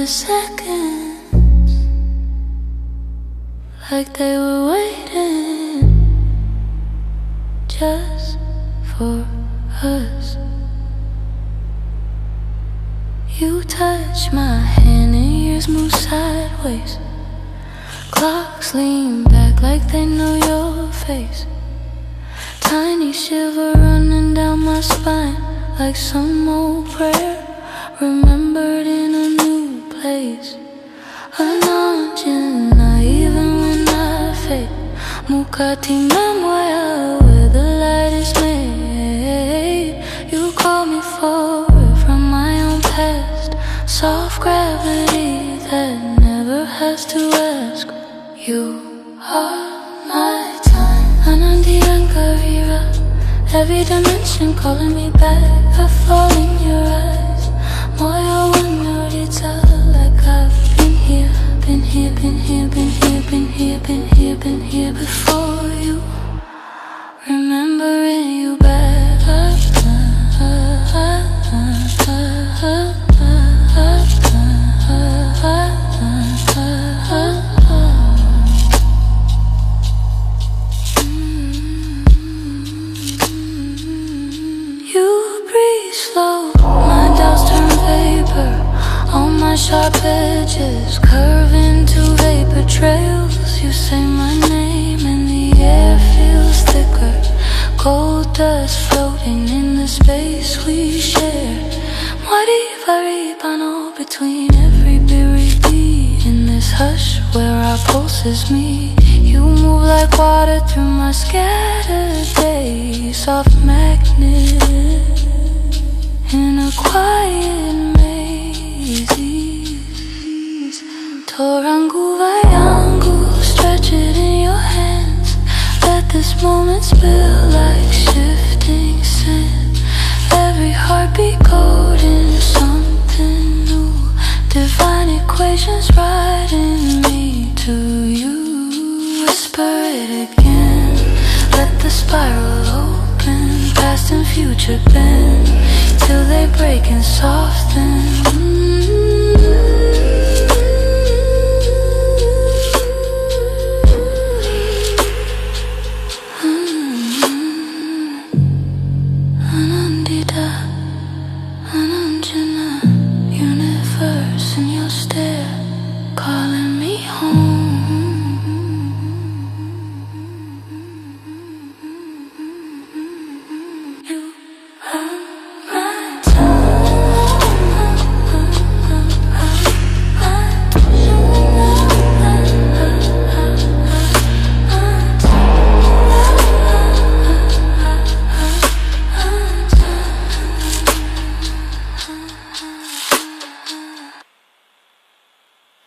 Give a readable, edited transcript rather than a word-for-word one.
the seconds like they were waiting just for us. You touch my hand and years move sideways. Clocks lean back like they know your face. Tiny shiver running down my spine like some old prayer remembered in a new place. Ananjana, even when I fade. Mukati Memoya, where the light is made. You call me forward from my own past. Soft gravity that never has to ask. You are my time. Anandi Angarira, every dimension calling me back. I fall in your eyes. Moya Wanurita, like I've been here, been here, been here, been here, been here, been here, been here before you. Remembering you back. My sharp edges curve into vapor trails. You say my name and the air feels thicker. Gold dust floating in the space we share. Maripano between every buried beat in this hush where our pulses meet. You move like water through my scattered days. Soft magnet in a quiet maze. Torangu Vayangu, stretch it in your hands. Let this moment spill like shifting sand. Every heartbeat coding something new. Divine equations writing me to you. Whisper it again, let the spiral open. Past and future bend till they break and soften. Ananjana, universe in your stare, calling.